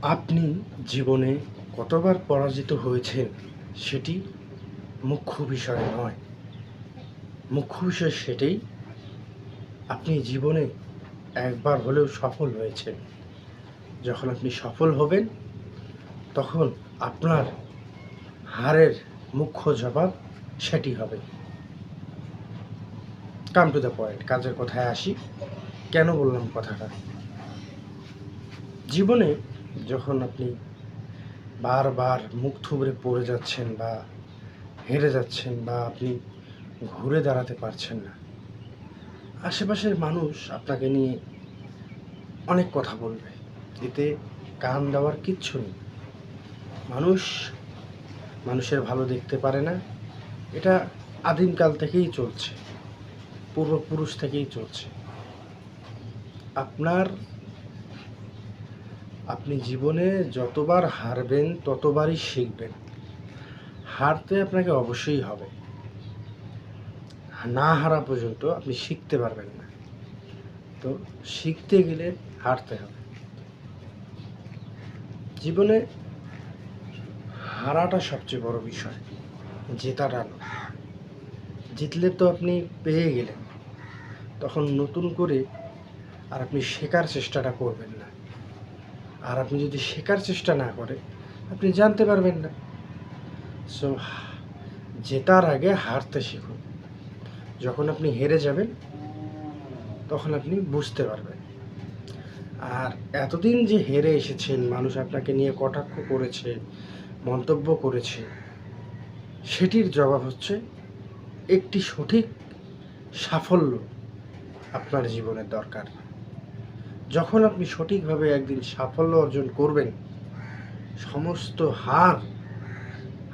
আপনি জীবনে কতবার পরাজিত হয়েছেন সেটি মুখ্য বিষয় নয়। মুখ্য বিষয় সেটাই আপনি জীবনে একবার হলেও সফল হয়েছেন। যখন আপনি সফল হবেন তখন আপনার হারের মুখ্য জবাব সেটি হবে। কাম টু দ্য পয়েন্ট, কাজের কথায় আসি। কেন বললাম কথাটা? জীবনে যখন আপনি বারবার মুখ থুবড়ে পড়ে যাচ্ছেন বা হেরে যাচ্ছেন বা আপনি ঘুরে দাঁড়াতে পারছেন না, আশেপাশের মানুষ আপনাকে নিয়ে অনেক কথা বলবে, এতে কান দেওয়ার কিচ্ছু নেই। মানুষের ভালো দেখতে পারে না, এটা আদিমকাল থেকেই চলছে, পূর্বপুরুষ থেকেই চলছে। আপনি জীবনে যতবার হারবেন ততবারই শিখবেন। হারতে আপনাকে অবশ্যই হবে, না হারা পর্যন্ত আপনি শিখতে পারবেন না। তো শিখতে গেলে হারতে হবে। জীবনে হারাটা সবচেয়ে বড় বিষয়, জেতাটা নয়। জিতলে তো আপনি পেয়ে গেলেন, তখন নতুন করে আর আপনি শেখার চেষ্টাটা করবেন না। আর আপনি যদি শেখার চেষ্টা না করে আপনি জানতে পারবেন না। সো জেতার আগে হারতে শিখুন। যখন আপনি হেরে যাবেন তখন আপনি বুঝতে পারবেন। আর এতদিন যে হেরে এসেছেন, মানুষ আপনাকে নিয়ে কটাক্ষ করেছে, মন্তব্য করেছে, সেটির জবাব হচ্ছে একটি সঠিক সাফল্য আপনার জীবনের দরকার। যখন আপনি সঠিকভাবে একদিন সাফল্য অর্জন করবেন, সমস্ত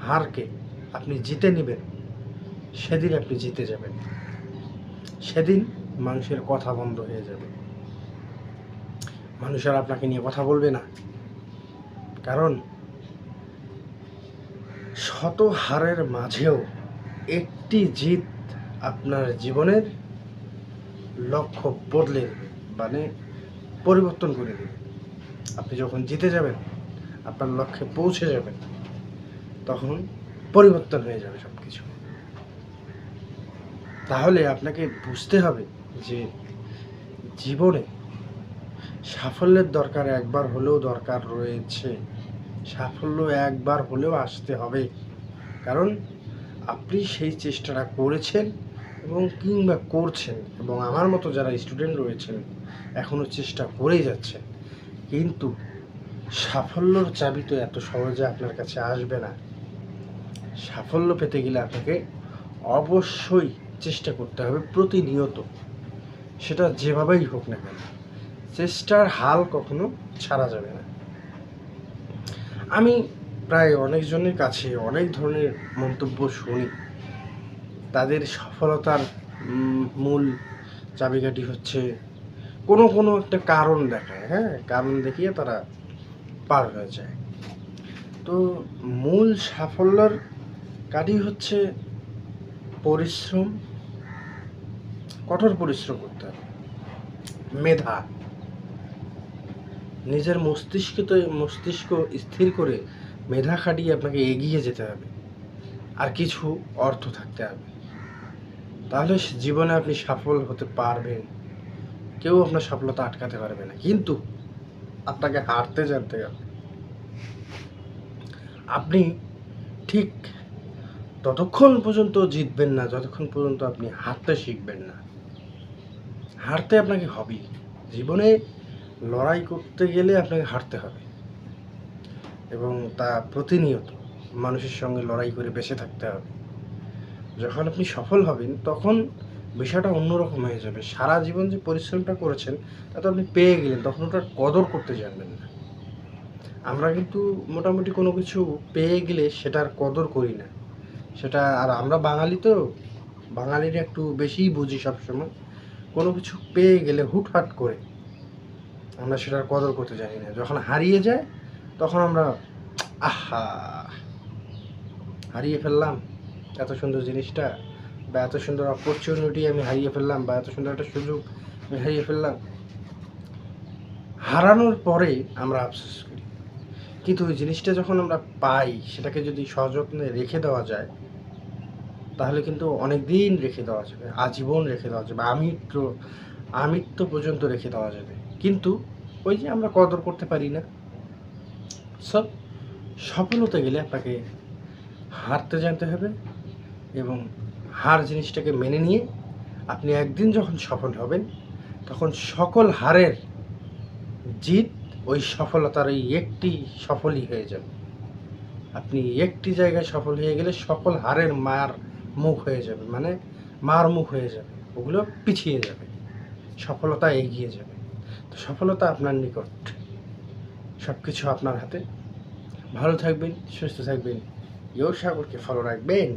হারকে আপনি জিতে নেবেন, সেদিন আপনি জিতে যাবেন। সেদিন মানুষের কথা বন্ধ হয়ে যাবে, মানুষ আর আপনাকে নিয়ে কথা বলবে না। কারণ শত হারের মাঝেও একটি জিত আপনার জীবনের লক্ষ্য বদলে দেবে, মানে পরিবর্তন করে দেবে। আপনি যখন জিতে যাবেন, আপনার লক্ষ্যে পৌঁছে যাবেন, তখন পরিবর্তন হয়ে যাবে সব কিছু। তাহলে আপনাকে বুঝতে হবে যে জীবনে সাফল্যের দরকার একবার হলেও দরকার রয়েছে। সাফল্য একবার হলেও আসতে হবে, কারণ আপনি সেই চেষ্টাটা করেছেন এবং কিংবা করছেন, এবং আমার মতো যারা স্টুডেন্ট রয়েছেন এখনও চেষ্টা করেই যাচ্ছেন। কিন্তু সাফল্যর চাবি তো এত সহজে আপনার কাছে আসবে না। সাফল্য পেতে গেলে আপনাকে অবশ্যই চেষ্টা করতে হবে প্রতিনিয়ত, সেটা যেভাবেই হোক না কেন। চেষ্টার হাল কখনো ছাড়া যাবে না। আমি প্রায় অনেকজনের কাছে অনেক ধরনের মন্তব্য শুনি। তাদের সফলতার মূল চাবিকাঠি হচ্ছে কোনো একটা কারণ দেখায়, কারণ দেখিয়ে তারা পার হয়ে যায়। তো মূল সাফল্যের কাঠি হচ্ছে পরিশ্রম, কঠোর পরিশ্রম করতে হবে, মেধা, নিজের মস্তিষ্ক স্থির করে মেধা খাটিয়ে আপনাকে এগিয়ে যেতে হবে, আর কিছু অর্থ থাকতে হবে। তাহলে জীবনে আপনি সফল হতে পারবেন, কেউ আপনার সফলতা আটকাতে পারবে না। কিন্তু আপনাকে হারতে জানতে হবে। আপনি ঠিক ততক্ষণ পর্যন্ত জিতবেন না যতক্ষণ পর্যন্ত আপনি হারতে শিখবেন না। হারতে আপনাকে হবেই। জীবনে লড়াই করতে গেলে আপনাকে হারতে হবে, এবং তা প্রতিনিয়ত মানুষের সঙ্গে লড়াই করে বেঁচে থাকতে হবে। যখন আপনি সফল হবেন তখন বিষয়টা অন্যরকম হয়ে যাবে। সারা জীবন যে পরিশ্রমটা করেছেন তা তো আপনি পেয়ে গেলেন, তখন ওটার কদর করতে জানবেন না। আমরা কিন্তু মোটামুটি কোনো কিছু পেয়ে গেলে সেটার কদর করি না। সেটা আর আমরা বাঙালি তো, বাঙালিরা একটু বেশিই বুঝি সবসময়। কোনো কিছু পেয়ে গেলে হুটহাট করে আমরা সেটার কদর করতে জানি না। যখন হারিয়ে যায় তখন আমরা আহা, হারিয়ে ফেললাম এত সুন্দর জিনিসটা, বা এত সুন্দর অপরচুনিটি আমি হারিয়ে ফেললাম, বা এত সুন্দর একটা সুযোগ আমি হারিয়ে ফেললাম। হারানোর পরে আমরা আফসোস করি, কিন্তু ওই জিনিসটা যখন আমরা পাই, সেটাকে যদি সযত্নে রেখে দেওয়া যায়, তাহলে কিন্তু অনেক দিন রেখে দেওয়া যাবে, আজীবন রেখে দেওয়া যাবে, আমৃত্যু পর্যন্ত রেখে দেওয়া যাবে। কিন্তু ওই যে আমরা কদর করতে পারি না। সব সফল হতে গেলে আপনাকে হারতে জানতে হবে, এবং হার জিনিসটাকে মেনে নিয়ে আপনি একদিন যখন সফল হবেন, তখন সকল হারের জিত ওই সফলতার ওই একটি সফলই হয়ে যাবে। আপনি একটি জায়গায় সফল হয়ে গেলে সকল হারের মার মুখ হয়ে যাবে, মানে মার মুখ হয়ে যাবে, ওগুলো পিছিয়ে যাবে, সফলতা এগিয়ে যাবে। তো সফলতা আপনার নিকট, সব কিছু আপনার হাতে। ভালো থাকবেন, সুস্থ থাকবেন, ইয়োর সাগরকে ফলো রাখবেন।